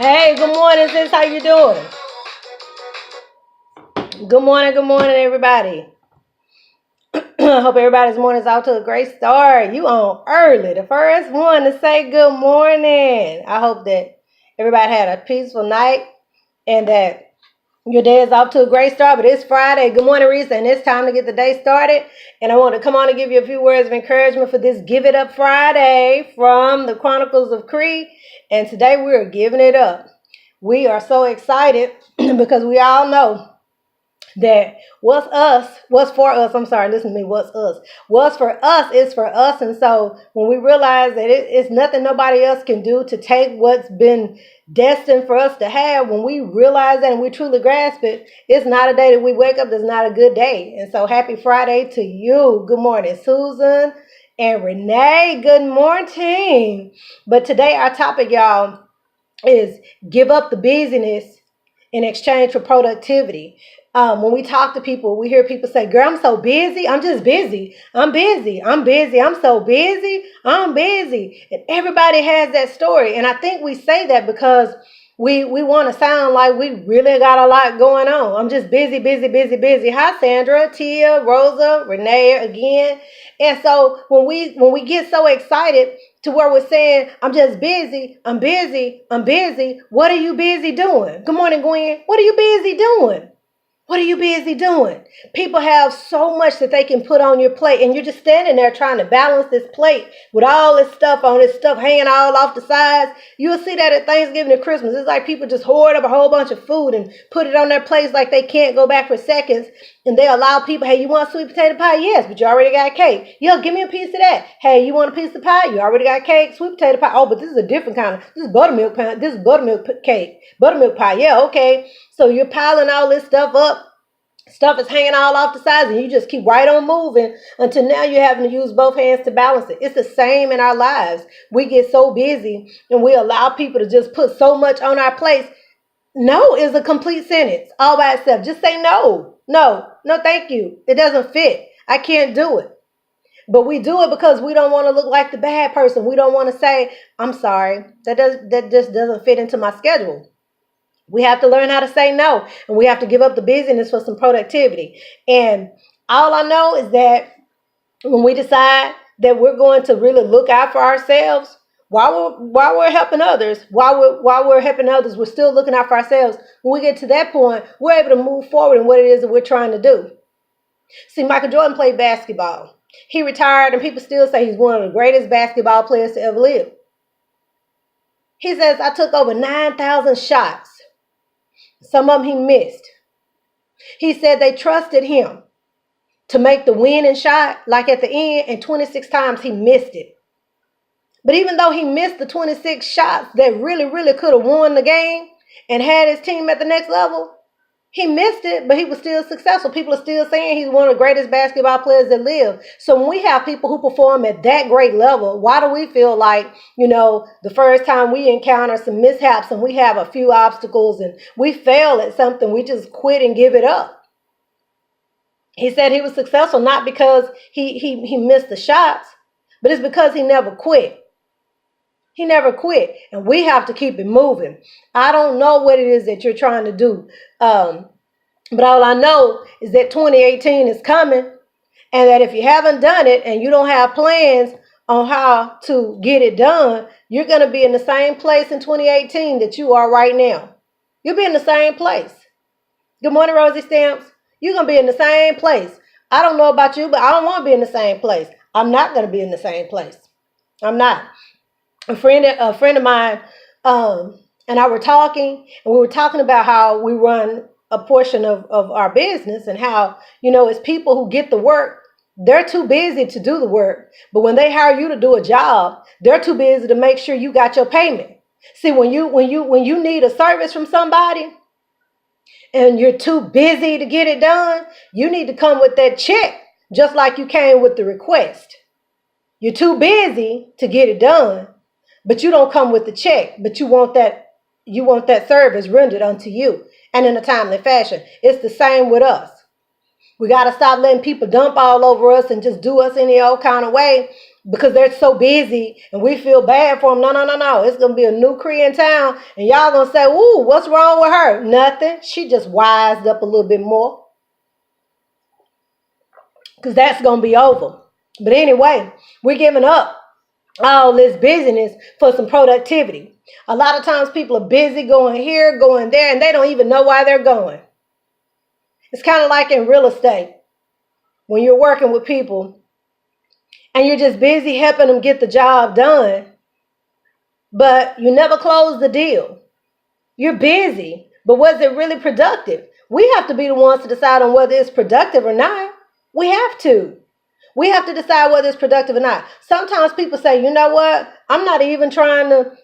Hey, good morning, sis. How you doing? Good morning, everybody. Hope everybody's morning's out to a great start. You on early, the first one to say good morning. I hope that everybody had a peaceful night and that your day is off to a great start. But it's Friday. Good morning, Reese, and it's time to get the day started. And I want to come on and give you a few words of encouragement for this Give It Up Friday from the Chronicles of Cree. And today we're giving it up. We are so excited because we all know that what's for us is for us. And so when we realize that it's nothing nobody else can do to take what's been destined for us to have, when we realize that and we truly grasp it, it's not a day that we wake up that's not a good day. And so happy Friday to you. Good morning, Susan and Renee. Good morning. But today our topic, y'all, is give up the busyness in exchange for productivity. When we talk to people, we hear people say, girl, I'm so busy. I'm just busy. I'm busy. I'm so busy. I'm busy. And everybody has that story. And I think we say that because we want to sound like we really got a lot going on. I'm just busy. Hi, Sandra, Tia, Rosa, Renee again. And so when we get so excited to where we're saying, I'm just busy. What are you busy doing? Good morning, Gwen. What are you busy doing? What are you busy doing? People have so much that they can put on your plate, and you're just standing there trying to balance this plate with all this stuff on this stuff hanging all off the sides. You'll see that at Thanksgiving and Christmas. It's like people just hoard up a whole bunch of food and put it on their plates like they can't go back for seconds. And they allow people, hey, you want sweet potato pie? Yes, but you already got cake. Yo, give me a piece of that. Hey, you want a piece of pie? You already got cake, sweet potato pie. Oh, but this is a different kind of, this is buttermilk pie. This is buttermilk cake, buttermilk pie. Yeah, okay. So you're piling all this stuff up. Stuff is hanging all off the sides, and you just keep right on moving until now you're having to use both hands to balance it. It's the same in our lives. We get so busy and we allow people to just put so much on our plates. No is a complete sentence all by itself. Just say no. No, thank you. It doesn't fit. I can't do it. But we do it because we don't want to look like the bad person. We don't want to say, I'm sorry. That just doesn't fit into my schedule. We have to learn how to say no, and we have to give up the busyness for some productivity. And all I know is that when we decide that we're going to really look out for ourselves while we're helping others, we're still looking out for ourselves. When we get to that point, we're able to move forward in what it is that we're trying to do. See, Michael Jordan played basketball. He retired, and people still say he's one of the greatest basketball players to ever live. He says, I took over 9,000 shots. Some of them he missed. He said they trusted him to make the winning shot, like at the end, and 26 times he missed it. But even though he missed the 26 shots that really, really could have won the game and had his team at the next level, he missed it, but he was still successful. People are still saying he's one of the greatest basketball players that live. So when we have people who perform at that great level, why do we feel like, the first time we encounter some mishaps and we have a few obstacles and we fail at something, we just quit and give it up? He said he was successful not because he missed the shots, but it's because he never quit. He never quit, and we have to keep it moving. I don't know what it is that you're trying to do, but all I know is that 2018 is coming, and that if you haven't done it and you don't have plans on how to get it done, you're going to be in the same place in 2018 that you are right now. You'll be in the same place. Good morning, Rosie Stamps. You're going to be in the same place. I don't know about you, but I don't want to be in the same place. I'm not going to be in the same place. I'm not. A friend of mine and I were talking, and we were talking about how we run a portion of our business and how, it's people who get the work, they're too busy to do the work. But when they hire you to do a job, they're too busy to make sure you got your payment. See, when you need a service from somebody and you're too busy to get it done, you need to come with that check just like you came with the request. You're too busy to get it done, but you don't come with the check, but you want that service rendered unto you and in a timely fashion. It's the same with us. We got to stop letting people dump all over us and just do us any old kind of way because they're so busy and we feel bad for them. No, no, no, no. It's going to be a new Cree in town and y'all going to say, ooh, what's wrong with her? Nothing. She just wised up a little bit more, because that's going to be over. But anyway, we're giving up all this busyness for some productivity. A lot of times people are busy going here, going there, and they don't even know why they're going. It's kind of like in real estate when you're working with people and you're just busy helping them get the job done, but you never close the deal. You're busy, but was it really productive? We have to be the ones to decide on whether it's productive or not. We have to. We have to decide whether it's productive or not. Sometimes people say, you know what? I'm not even trying to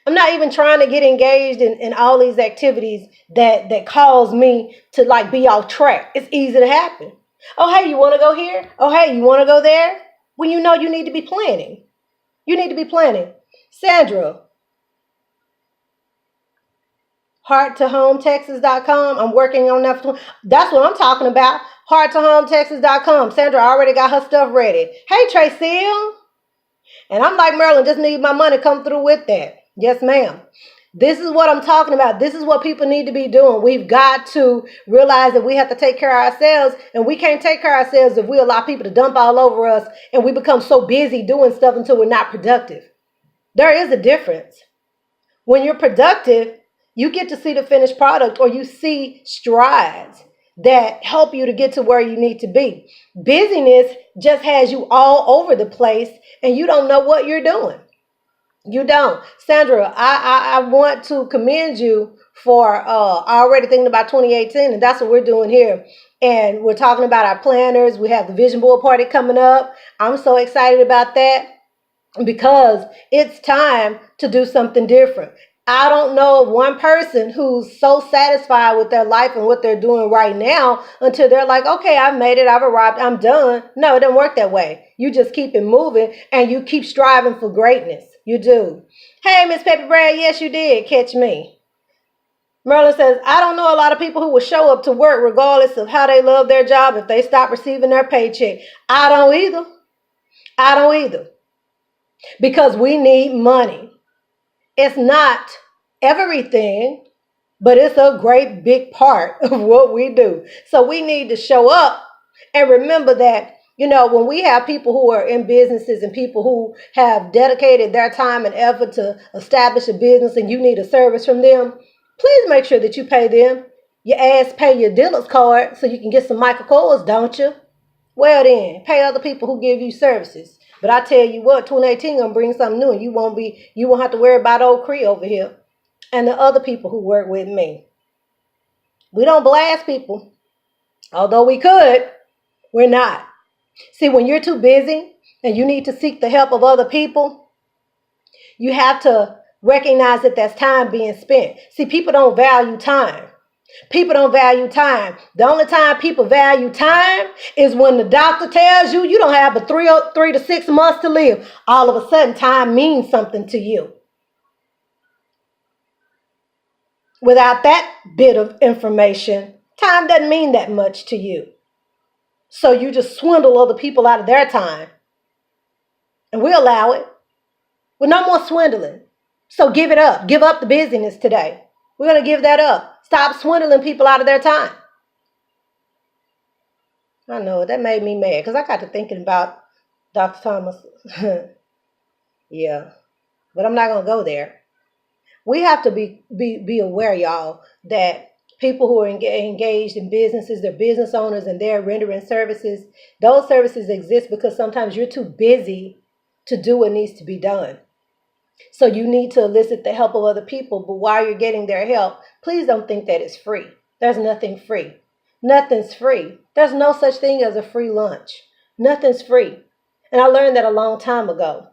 get engaged in all these activities that cause me to like be off track. It's easy to happen. Oh, hey, you want to go here? Oh, hey, you want to go there? When you know you need to be planning. You need to be planning. Sandra, hearttohometexas.com. I'm working on that. That's what I'm talking about. Hearttohometexas.com. Sandra already got her stuff ready. Hey, Tracy. And I'm like, Marilyn, just need my money, come through with that. Yes, ma'am. This is what I'm talking about. This is what people need to be doing. We've got to realize that we have to take care of ourselves, and we can't take care of ourselves if we allow people to dump all over us and we become so busy doing stuff until we're not productive. There is a difference. When you're productive, you get to see the finished product, or you see strides that help you to get to where you need to be. Busyness just has you all over the place and you don't know what you're doing. You don't. Sandra, I want to commend you for already thinking about 2018, and that's what we're doing here. And we're talking about our planners. We have the vision board party coming up. I'm so excited about that because it's time to do something different. I don't know of one person who's so satisfied with their life and what they're doing right now until they're like, okay, I've made it, I've arrived, I'm done. No, it doesn't work that way. You just keep it moving and you keep striving for greatness. You do. Hey, Miss Pepper Brad, yes, you did catch me. Merlin says, I don't know a lot of people who will show up to work regardless of how they love their job if they stop receiving their paycheck. I don't either. Because we need money. It's not everything, but it's a great big part of what we do. So we need to show up and remember that, when we have people who are in businesses and people who have dedicated their time and effort to establish a business and you need a service from them, please make sure that you pay them. Your ass pay your dealer's card so you can get some Michael Kors, don't you? Well then, pay other people who give you services. But I tell you what, 2018 gonna bring something new, and you won't have to worry about old Cree over here and the other people who work with me. We don't blast people, although we could. We're not. See, when you're too busy and you need to seek the help of other people, you have to recognize that that's time being spent. See, people don't value time. People don't value time. The only time people value time is when the doctor tells you don't have but 3 to 6 months to live. All of a sudden, time means something to you. Without that bit of information, time doesn't mean that much to you. So you just swindle other people out of their time. And we allow it. Well, no more swindling. So give it up. Give up the busyness today. We're going to give that up. Stop swindling people out of their time. I know, that made me mad because I got to thinking about Dr. Thomas. Yeah, but I'm not going to go there. We have to be aware, y'all, that people who are engaged in businesses, they're business owners and they're rendering services. Those services exist because sometimes you're too busy to do what needs to be done. So you need to elicit the help of other people. But while you're getting their help, please don't think that it's free. There's nothing free. Nothing's free. There's no such thing as a free lunch. Nothing's free. And I learned that a long time ago.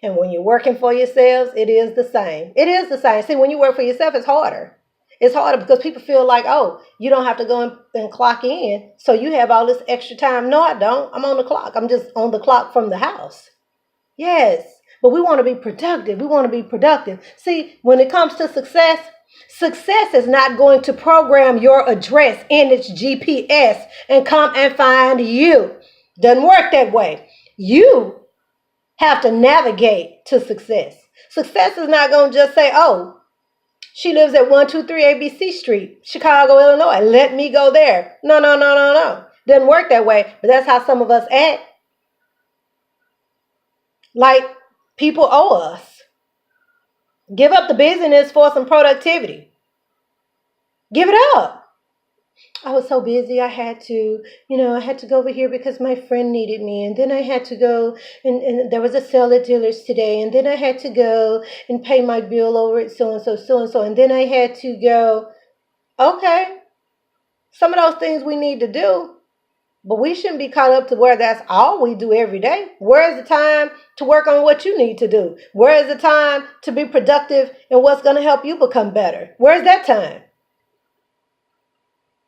And when you're working for yourselves, it is the same. It is the same. See, when you work for yourself, it's harder. It's harder because people feel like, oh, you don't have to go and clock in. So you have all this extra time. No, I don't. I'm on the clock. I'm just on the clock from the house. Yes. But we want to be productive. We want to be productive. See, when it comes to success is not going to program your address in its GPS and come and find you. Doesn't work that way. You have to navigate to success. Success is not going to just say, oh, she lives at 123 ABC Street, Chicago, Illinois. Let me go there. No, no, no, no, no. Doesn't work that way, but that's how some of us act. Like people owe us. Give up the busyness for some productivity. Give it up. I was so busy. I had to go over here because my friend needed me. And then I had to go and there was a sale at dealers today. And then I had to go and pay my bill over at so-and-so, so-and-so. And then I had to go. Okay. Some of those things we need to do. But we shouldn't be caught up to where that's all we do every day. Where is the time to work on what you need to do? Where is the time to be productive in what's going to help you become better? Where's that time?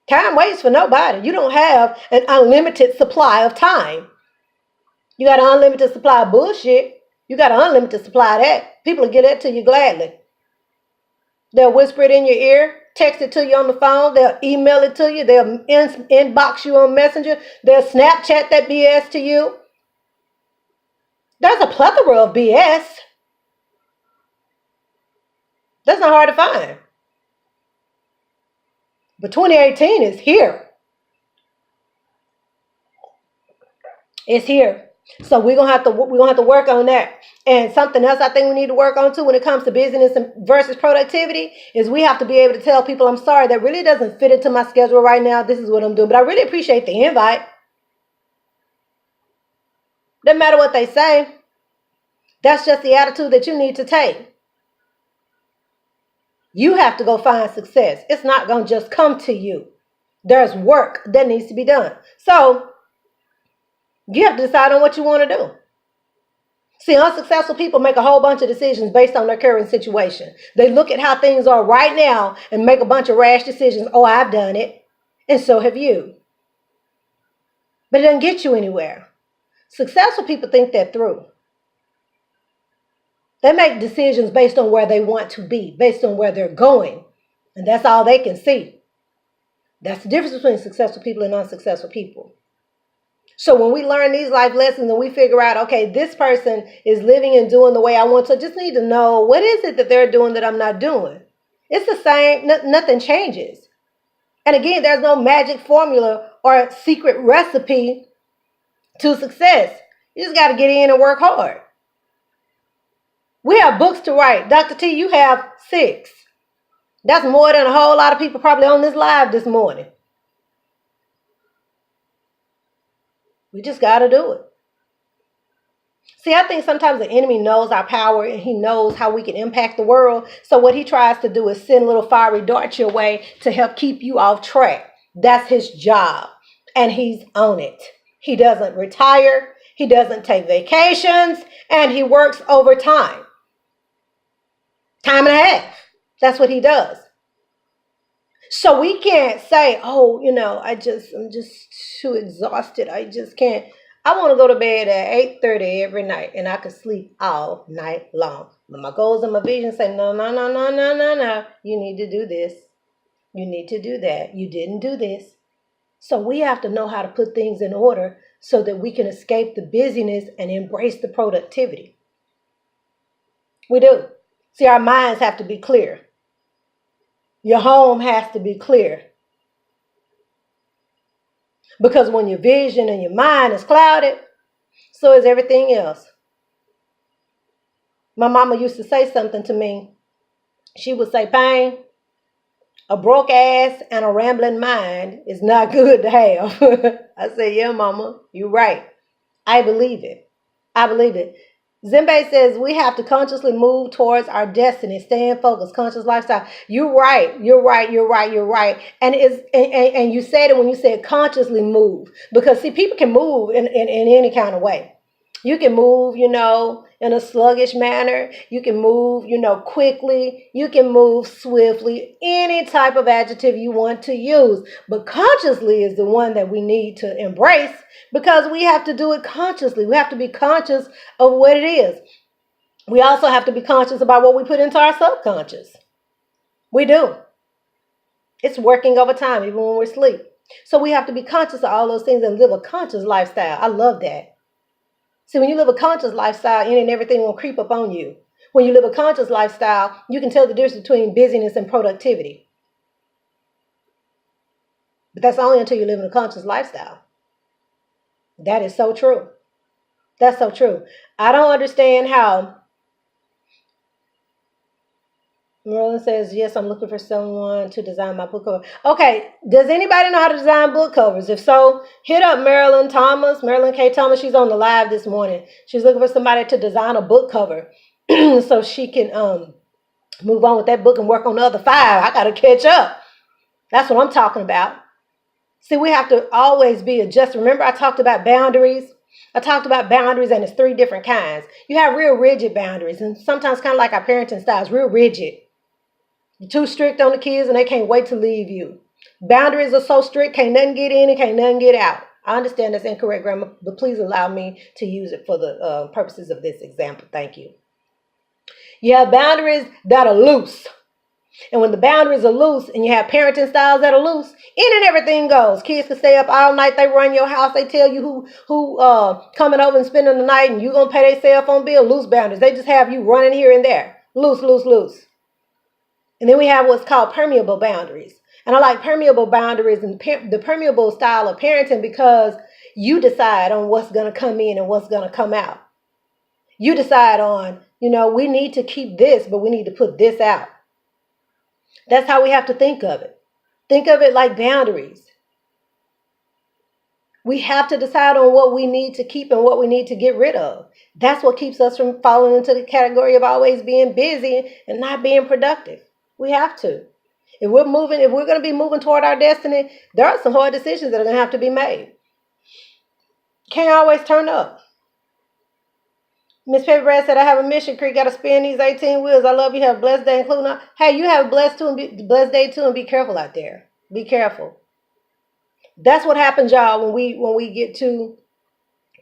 Time waits for nobody. You don't have an unlimited supply of time. You got an unlimited supply of bullshit. You got an unlimited supply of that. People will get that to you gladly. They'll whisper it in your ear, text it to you on the phone. They'll email it to you. They'll inbox you on Messenger. They'll Snapchat that BS to you. There's a plethora of BS. That's not hard to find. But 2018 is here. It's here. So we're gonna have to work on that. And something else I think we need to work on too when it comes to business versus productivity is we have to be able to tell people, I'm sorry, that really doesn't fit into my schedule right now. This is what I'm doing. But I really appreciate the invite. Doesn't matter what they say. That's just the attitude that you need to take. You have to go find success. It's not going to just come to you. There's work that needs to be done. So you have to decide on what you want to do. See, unsuccessful people make a whole bunch of decisions based on their current situation. They look at how things are right now and make a bunch of rash decisions. Oh, I've done it. And so have you. But it doesn't get you anywhere. Successful people think that through. They make decisions based on where they want to be, based on where they're going. And that's all they can see. That's the difference between successful people and unsuccessful people. So when we learn these life lessons and we figure out, okay, this person is living and doing the way I want to, I just need to know what is it that they're doing that I'm not doing. It's the same. Nothing changes. And again, there's no magic formula or secret recipe to success. You just got to get in and work hard. We have books to write. Dr. T, you have 6. That's more than a whole lot of people probably on this live this morning. We just got to do it. See, I think sometimes the enemy knows our power and he knows how we can impact the world. So what he tries to do is send little fiery darts your way to help keep you off track. That's his job. And he's on it. He doesn't retire. He doesn't take vacations. And he works overtime. Time and a half. That's what he does. So we can't say, oh, I'm just too exhausted. I just can't. I want to go to bed at 8:30 every night and I can sleep all night long. But my goals and my vision say, no. You need to do this. You need to do that. You didn't do this. So we have to know how to put things in order so that we can escape the busyness and embrace the productivity. We do. See, our minds have to be clear. Your home has to be clear. Because when your vision and your mind is clouded, so is everything else. My mama used to say something to me. She would say, Pain, a broke ass and a rambling mind is not good to have. I said, yeah, mama, you're right. I believe it. I believe it. Zembe says we have to consciously move towards our destiny, staying focused, conscious lifestyle. You're right. And you said it when you said consciously move. Because see, people can move in any kind of way. You can move, in a sluggish manner. You can move, quickly. You can move swiftly. Any type of adjective you want to use. But consciously is the one that we need to embrace because we have to do it consciously. We have to be conscious of what it is. We also have to be conscious about what we put into our subconscious. We do. It's working overtime, even when we're asleep. So we have to be conscious of all those things and live a conscious lifestyle. I love that. See, when you live a conscious lifestyle, any and everything will creep up on you. When you live a conscious lifestyle, you can tell the difference between busyness and productivity. But that's only until you live in a conscious lifestyle. That is so true. That's so true. I don't understand how. Merlin says, yes, I'm looking for someone to design my book cover. Okay, does anybody know how to design book covers? If so, hit up Marilyn K. Thomas. She's on the live this morning. She's looking for somebody to design a book cover so she can move on with that book and work on the other 5. I got to catch up. That's what I'm talking about. See, we have to always be adjusted. Remember, I talked about boundaries. And it's 3 different kinds. You have real rigid boundaries, and sometimes kind of like our parenting styles, real rigid. You're too strict on the kids and they can't wait to leave you. Boundaries are so strict, can't nothing get in and can't nothing get out. I understand that's incorrect grammar, but please allow me to use it for the purposes of this example. Thank you. You have boundaries that are loose. And when the boundaries are loose and you have parenting styles that are loose, in and everything goes. Kids can stay up all night. They run your house. They tell you who coming over and spending the night and you going to pay their cell phone bill. Loose boundaries. They just have you running here and there. Loose, loose, loose. And then we have what's called permeable boundaries. And I like permeable boundaries and the permeable style of parenting because you decide on what's going to come in and what's going to come out. You decide on, we need to keep this, but we need to put this out. That's how we have to think of it. Think of it like boundaries. We have to decide on what we need to keep and what we need to get rid of. That's what keeps us from falling into the category of always being busy and not being productive. We have to. If we're going to be moving toward our destiny, there are some hard decisions that are going to have to be made. Can't always turn up. Miss Pepper Brad said, I have a mission, Creek. Got to spin these 18 wheels. I love you. Have a blessed day, including. Hey, you have a blessed day too, and be careful out there. Be careful. That's what happens, y'all, when we get too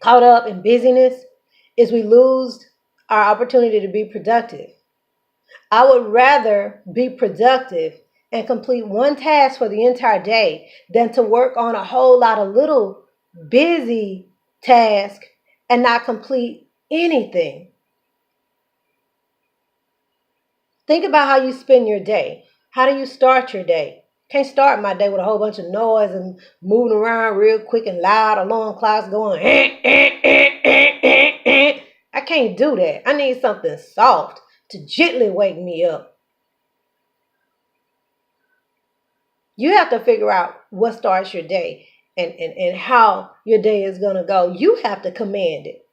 caught up in busyness, is we lose our opportunity to be productive. I would rather be productive and complete one task for the entire day than to work on a whole lot of little busy tasks and not complete anything. Think about how you spend your day. How do you start your day? Can't start my day with a whole bunch of noise and moving around real quick and loud, alarm clocks going. I can't do that. I need something soft to gently wake me up. You have to figure out what starts your day and how your day is going to go. You have to command it.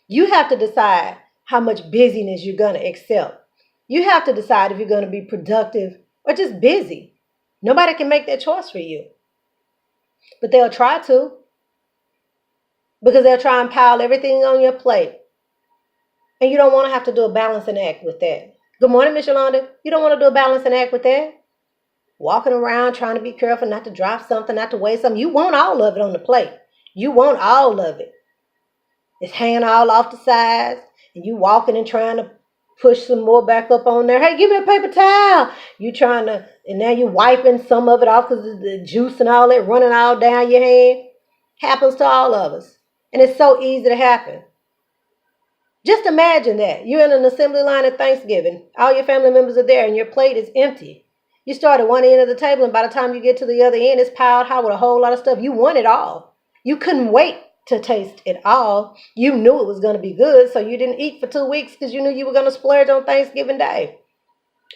You have to decide how much busyness you're going to accept. You have to decide if you're going to be productive or just busy. Nobody can make that choice for you. But they'll try to. Because they'll try and pile everything on your plate. And you don't want to have to do a balancing act with that. Good morning, Miss Yolanda. You don't want to do a balancing act with that. Walking around trying to be careful not to drop something, not to waste something. You want all of it on the plate. You want all of it. It's hanging all off the sides. And you walking and trying to push some more back up on there. Hey, give me a paper towel. You trying to, and now you're wiping some of it off because of the juice and all that running all down your hand. Happens to all of us. And it's so easy to happen. Just imagine that. You're in an assembly line at Thanksgiving. All your family members are there and your plate is empty. You start at one end of the table and by the time you get to the other end, it's piled high with a whole lot of stuff. You want it all. You couldn't wait to taste it all. You knew it was going to be good, so you didn't eat for 2 weeks because you knew you were going to splurge on Thanksgiving Day.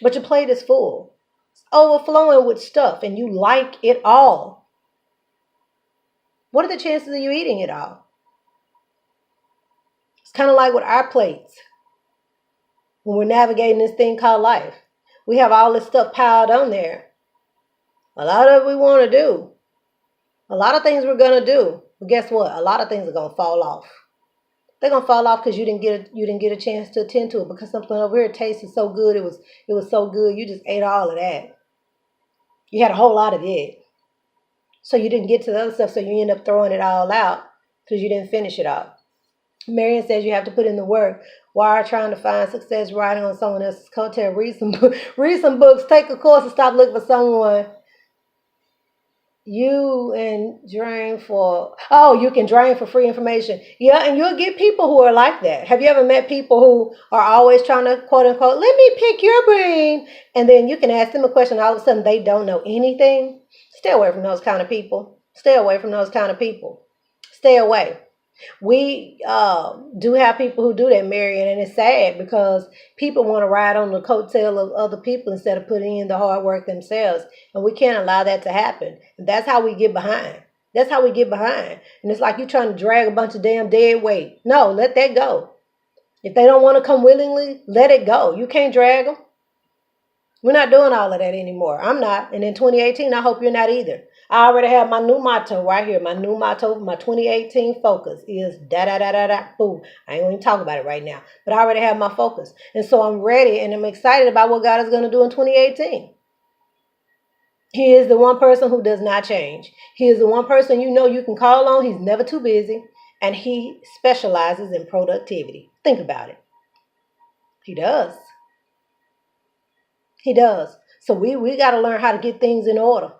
But your plate is full. It's overflowing with stuff and you like it all. What are the chances of you eating it all? It's kind of like with our plates when we're navigating this thing called life. We have all this stuff piled on there. A lot of it we want to do. A lot of things we're going to do. But guess what? A lot of things are going to fall off. They're going to fall off because you didn't get a chance to attend to it because something over here tasted so good. It was so good. You just ate all of that. You had a whole lot of it. So you didn't get to the other stuff. So you end up throwing it all out because you didn't finish it all. Marion says you have to put in the work. Why are trying to find success riding on someone else's coattail? Read some books, take a course, and stop looking for someone You and drain for, oh, you can drain for free information. Yeah, and you'll get people who are like that. Have you ever met people who are always trying to quote unquote, let me pick your brain? And then you can ask them a question, all of a sudden they don't know anything. Stay away from those kind of people. Stay away from those kind of people. Stay away. We do have people who do that, Marion, and it's sad because people want to ride on the coattail of other people instead of putting in the hard work themselves. And we can't allow that to happen. And that's how we get behind. That's how we get behind. And it's like you're trying to drag a bunch of damn dead weight. No, let that go. If they don't want to come willingly, let it go. You can't drag them. We're not doing all of that anymore. I'm not. And in 2018, I hope you're not either. I already have my new motto right here. My new motto, my 2018 focus is da-da-da-da-da, boom. I ain't going to talk about it right now. But I already have my focus. And so I'm ready and I'm excited about what God is going to do in 2018. He is the one person who does not change. He is the one person you know you can call on. He's never too busy. And he specializes in productivity. Think about it. He does. He does. So we got to learn how to get things in order.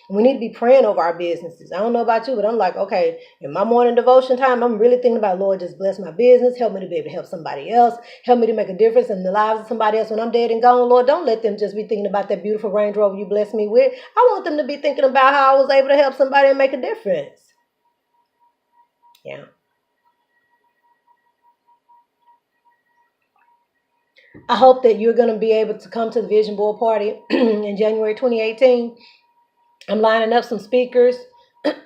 We need to be praying over our businesses. I don't know about you, but I'm like, okay, in my morning devotion time, I'm really thinking about, Lord, just bless my business. Help me to be able to help somebody else. Help me to make a difference in the lives of somebody else when I'm dead and gone. Lord, don't let them just be thinking about that beautiful Range Rover you blessed me with. I want them to be thinking about how I was able to help somebody and make a difference. Yeah. I hope that you're going to be able to come to the Vision Board Party in January 2018. I'm lining up some speakers.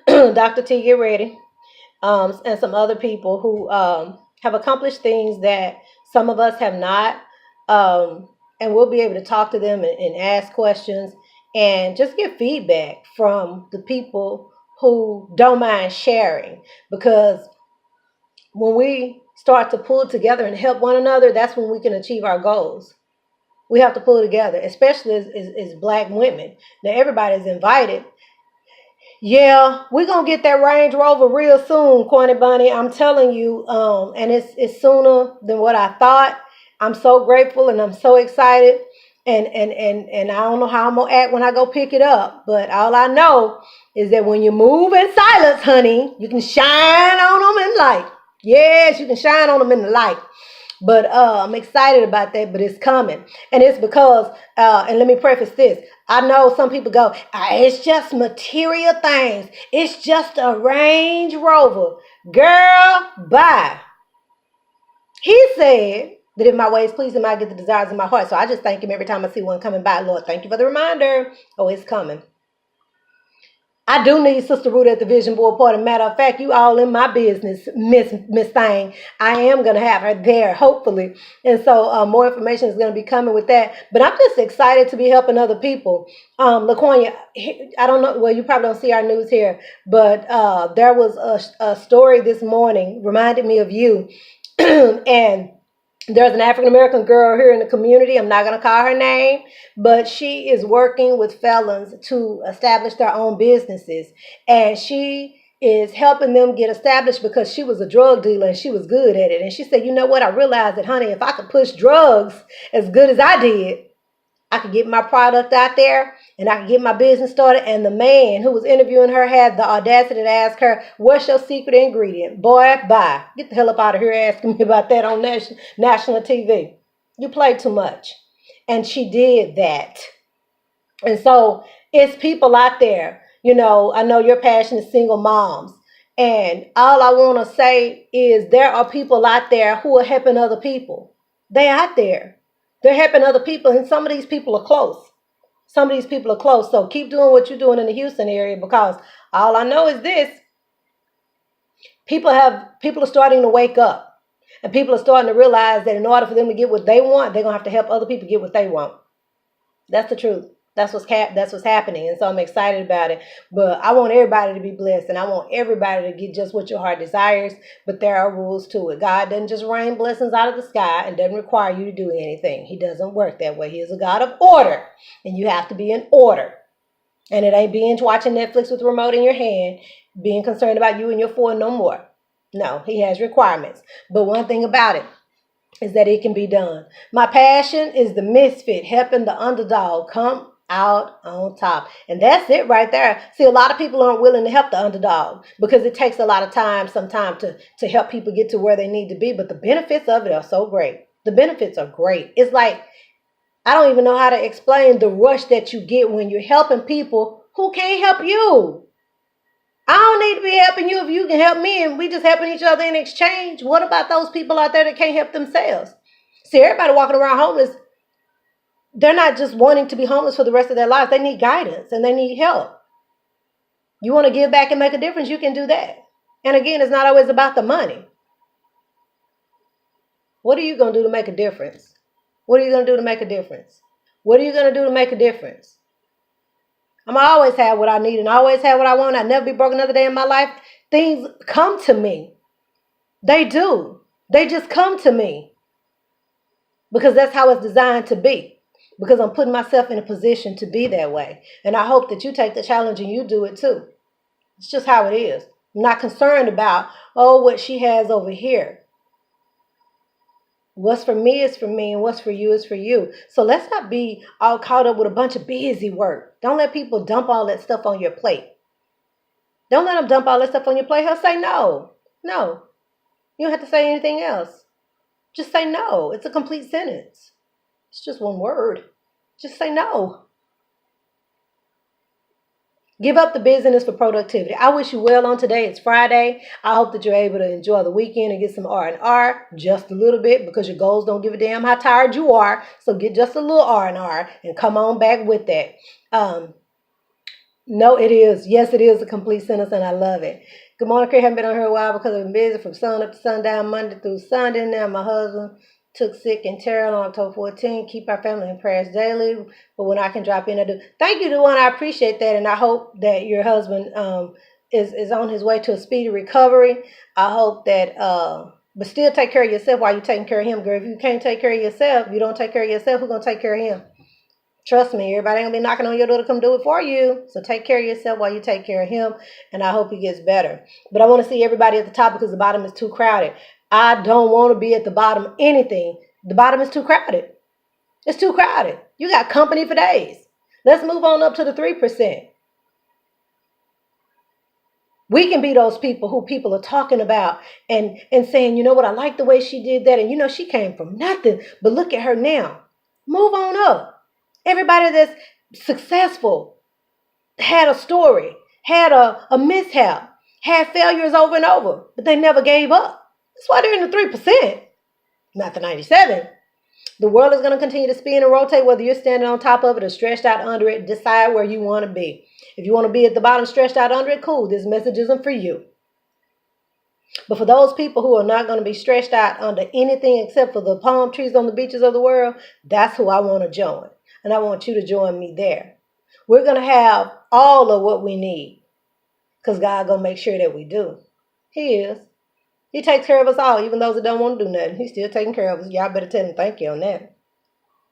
Dr. T, get ready. And some other people who have accomplished things that some of us have not. And we'll be able to talk to them and ask questions and just get feedback from the people who don't mind sharing. Because when we start to pull together and help one another, that's when we can achieve our goals. We have to pull together, especially as Black women. Now, everybody's invited. Yeah, we're going to get that Range Rover real soon, Quanty Bunny. I'm telling you, and it's sooner than what I thought. I'm so grateful and I'm so excited. And I don't know how I'm going to act when I go pick it up. But all I know is that when you move in silence, honey, you can shine on them in light. Yes, you can shine on them in the light. But I'm excited about that, but it's coming. And it's because, and let me preface this. I know some people go, it's just material things. It's just a Range Rover. Girl, bye. He said that if my ways please him, I get the desires of my heart. So I just thank him every time I see one coming by. Lord, thank you for the reminder. Oh, it's coming. I do need Sister Ruth at the Vision Board Party. Matter of fact, you all in my business, Miss Thing. I am going to have her there, hopefully. And so more information is going to be coming with that. But I'm just excited to be helping other people. LaQuanya, I don't know. Well, you probably don't see our news here. But there was a story this morning, reminded me of you. And there's an African-American girl here in the community. I'm not going to call her name, but she is working with felons to establish their own businesses. And she is helping them get established because she was a drug dealer and she was good at it. And she said, you know what? I realized that, honey, if I could push drugs as good as I did, I could get my product out there and I could get my business started. And the man who was interviewing her had the audacity to ask her, what's your secret ingredient? Boy, bye. Get the hell up out of here asking me about that on national TV. You play too much. And she did that. And so it's people out there. You know, I know your passion is single moms. And all I want to say is there are people out there who are helping other people. They out there. They're helping other people, and some of these people are close. Some of these people are close. So keep doing what you're doing in the Houston area, because all I know is this. People are starting to wake up, and people are starting to realize that in order for them to get what they want, they're going to have to help other people get what they want. That's the truth. That's what's happening. And so I'm excited about it. But I want everybody to be blessed, and I want everybody to get just what your heart desires. But there are rules to it. God doesn't just rain blessings out of the sky and doesn't require you to do anything. He doesn't work that way. He is a God of order, and you have to be in order. And it ain't binge watching Netflix with the remote in your hand, being concerned about you and your four no more. No, he has requirements. But one thing about it is that it can be done. My passion is the misfit, helping the underdog come out on top. And that's it right there. See, a lot of people aren't willing to help the underdog because it takes a lot of time sometimes to help people get to where they need to be. But the benefits of it are so great. The benefits are great. It's like, I don't even know how to explain the rush that you get when you're helping people who can't help you. I don't need to be helping you if you can help me and we just helping each other in exchange. What about those people out there that can't help themselves? See, everybody walking around homeless, they're not just wanting to be homeless for the rest of their lives. They need guidance and they need help. You want to give back and make a difference, you can do that. And again, it's not always about the money. What are you going to do to make a difference? What are you going to do to make a difference? What are you going to do to make a difference? I'm going to always have what I need and always have what I want. I'll never be broke another day in my life. Things come to me. They do. They just come to me. Because that's how it's designed to be. Because I'm putting myself in a position to be that way. And I hope that you take the challenge and you do it too. It's just how it is. I'm not concerned about, what she has over here. What's for me is for me, and what's for you is for you. So let's not be all caught up with a bunch of busy work. Don't let people dump all that stuff on your plate. Don't let them dump all that stuff on your plate. He'll say no. No. You don't have to say anything else. Just say no. It's a complete sentence. It's just one word. Just say no. Give up the busyness for productivity. I wish you well on today. It's Friday. I hope that you're able to enjoy the weekend and get some R&R just a little bit because your goals don't give a damn how tired you are. So get just a little R&R and come on back with that. No, it is. Yes, it is a complete sentence and I love it. Good morning, Craig. Haven't been on here a while because I've been busy from sun up to sundown, Monday through Sunday. Now my husband took sick in Terrell on October 14. Keep our family in prayers daily. But when I can drop in, I do. Thank you, Duane. I appreciate that. And I hope that your husband is on his way to a speedy recovery. I hope that, but still take care of yourself while you're taking care of him, girl. If you can't take care of yourself, you don't take care of yourself, who's going to take care of him? Trust me, everybody ain't going to be knocking on your door to come do it for you. So take care of yourself while you take care of him. And I hope he gets better. But I want to see everybody at the top because the bottom is too crowded. I don't want to be at the bottom of anything. The bottom is too crowded. It's too crowded. You got company for days. Let's move on up to the 3%. We can be those people who people are talking about and saying, you know what, I like the way she did that. And she came from nothing, but look at her now. Move on up. Everybody that's successful had a story, had a mishap, had failures over and over, but they never gave up. That's why they're in the 3%, not the 97. The world is going to continue to spin and rotate, whether you're standing on top of it or stretched out under it. Decide where you want to be. If you want to be at the bottom, stretched out under it, cool. This message isn't for you. But for those people who are not going to be stretched out under anything except for the palm trees on the beaches of the world, that's who I want to join. And I want you to join me there. We're going to have all of what we need because God going to make sure that we do. He is. He takes care of us all, even those that don't want to do nothing. He's still taking care of us. Y'all better tell him thank you on that.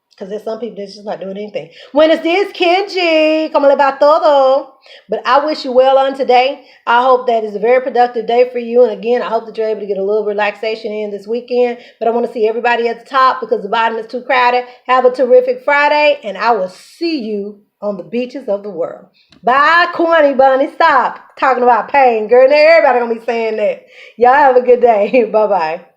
Because there's some people that's just not doing anything. Buenos dias, Kenji. Como le va todo? But I wish you well on today. I hope that is a very productive day for you. And again, I hope that you're able to get a little relaxation in this weekend. But I want to see everybody at the top because the bottom is too crowded. Have a terrific Friday. And I will see you on the beaches of the world. Bye, Corny Bunny. Stop talking about pain, girl. Now everybody going to be saying that. Y'all have a good day. Bye-bye.